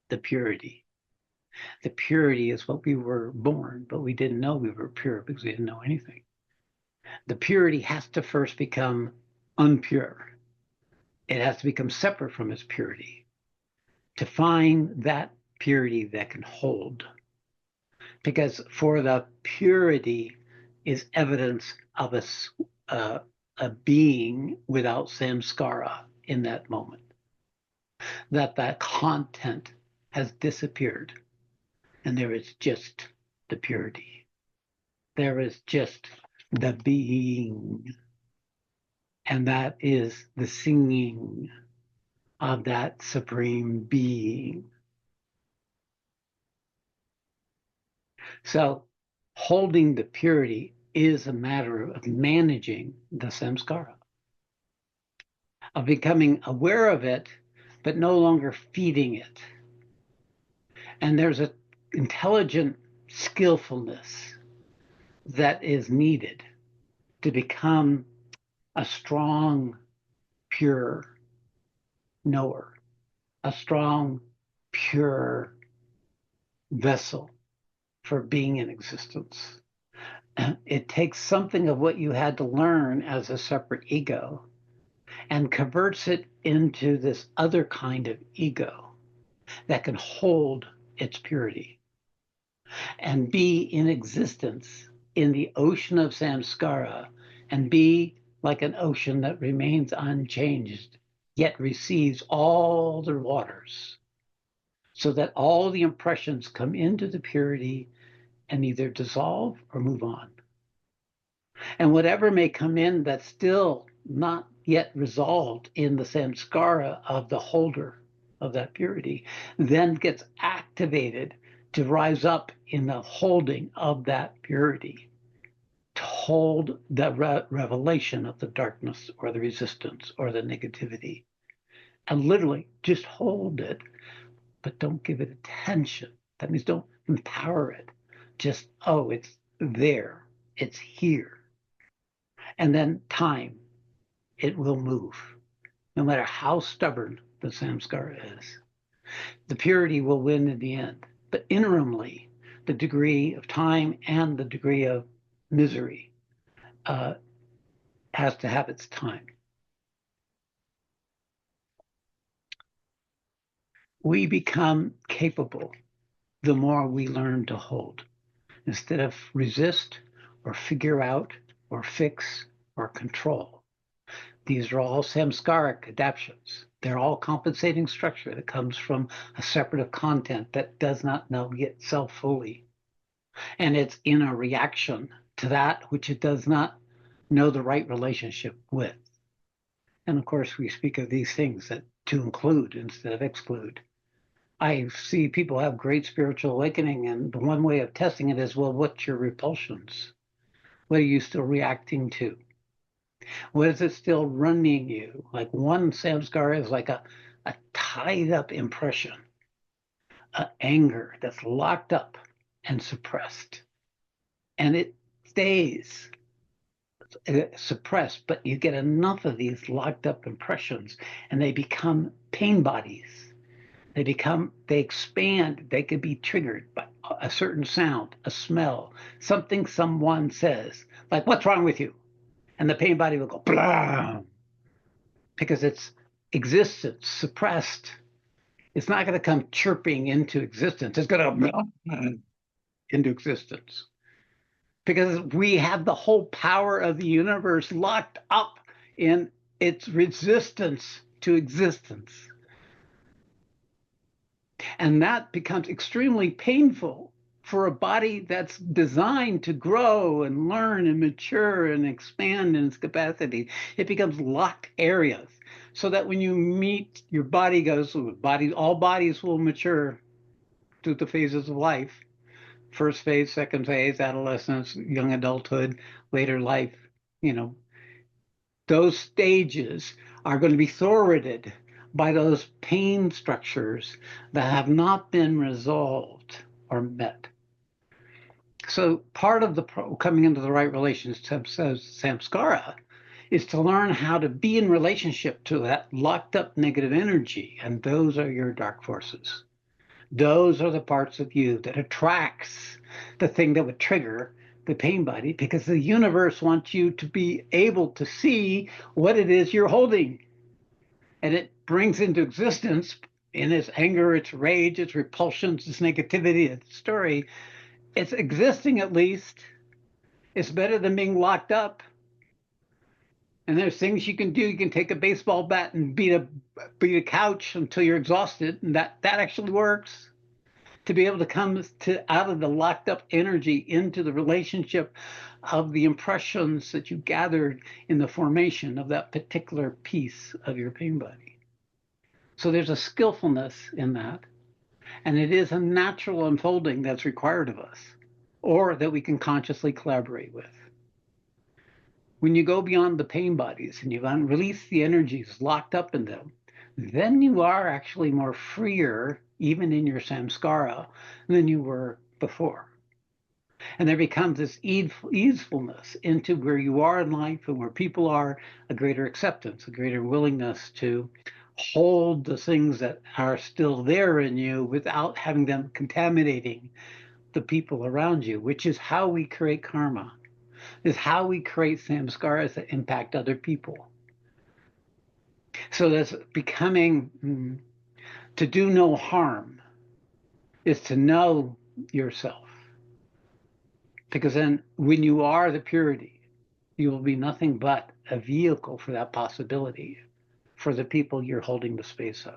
the purity. The purity is what we were born, but we didn't know we were pure because we didn't know anything. The purity has to first become unpure. It has to become separate from its purity to find that purity that can hold. Because for the purity is evidence of a being without samskara in that moment. That content has disappeared and there is just the purity. There is just the being. And that is the singing of that supreme being. So holding the purity is a matter of managing the samskara, of becoming aware of it, but no longer feeding it. And there's an intelligent skillfulness that is needed to become a strong, pure knower, a strong, pure vessel for being in existence. It takes something of what you had to learn as a separate ego and converts it into this other kind of ego that can hold its purity and be in existence in the ocean of samskara and be like an ocean that remains unchanged, yet receives all the waters, so that all the impressions come into the purity and either dissolve or move on. And whatever may come in that's still not yet resolved in the samskara of the holder of that purity then gets activated to rise up in the holding of that purity, to hold the revelation of the darkness or the resistance or the negativity. And literally just hold it, but don't give it attention. That means don't empower it. Just, oh, it's there, it's here. And then time, it will move, no matter how stubborn the samskara is. The purity will win in the end. But interimly, the degree of time and the degree of misery has to have its time. We become capable the more we learn to hold, instead of resist or figure out or fix or control. These are all samskaric adaptations. They're all compensating structure that comes from a separative content that does not know itself fully. And it's in a reaction to that which it does not know the right relationship with. And of course, we speak of these things that to include instead of exclude. I see people have great spiritual awakening, and the one way of testing it is, well, what's your repulsions? What are you still reacting to? What is it still running you? Like one samskara is like a tied up impression, anger that's locked up and suppressed. And it stays suppressed, but you get enough of these locked up impressions and they become pain bodies. They expand, they could be triggered by a certain sound, a smell, something someone says, like, what's wrong with you? And the pain body will go, blah, because it's existence suppressed. It's not going to come chirping into existence. It's going to into existence. Because we have the whole power of the universe locked up in its resistance to existence. And that becomes extremely painful for a body that's designed to grow and learn and mature and expand in its capacity. It becomes locked areas, so that when you meet, your body goes, all bodies will mature through the phases of life. First phase, second phase, adolescence, young adulthood, later life, those stages are going to be thwarted by those pain structures that have not been resolved or met. So part of the coming into the right relationship, says samskara, is to learn how to be in relationship to that locked up negative energy. And those are your dark forces. Those are the parts of you that attracts the thing that would trigger the pain body, because the universe wants you to be able to see what it is you're holding. And it brings into existence, in its anger, its rage, its repulsions, its negativity, its story, it's existing at least. It's better than being locked up. And there's things you can do. You can take a baseball bat and beat a couch until you're exhausted, and that actually works. To be able to come out of the locked up energy into the relationship of the impressions that you gathered in the formation of that particular piece of your pain body. So there's a skillfulness in that, and it is a natural unfolding that's required of us, or that we can consciously collaborate with. When you go beyond the pain bodies and you've released the energies locked up in them, then you are actually more freer, even in your samskara, than you were before. And there becomes this easefulness into where you are in life and where people are, a greater acceptance, a greater willingness to hold the things that are still there in you without having them contaminating the people around you, which is how we create karma, is how we create samskaras that impact other people. So that's becoming, to do no harm is to know yourself. Because then when you are the purity, you will be nothing but a vehicle for that possibility for the people you're holding the space of.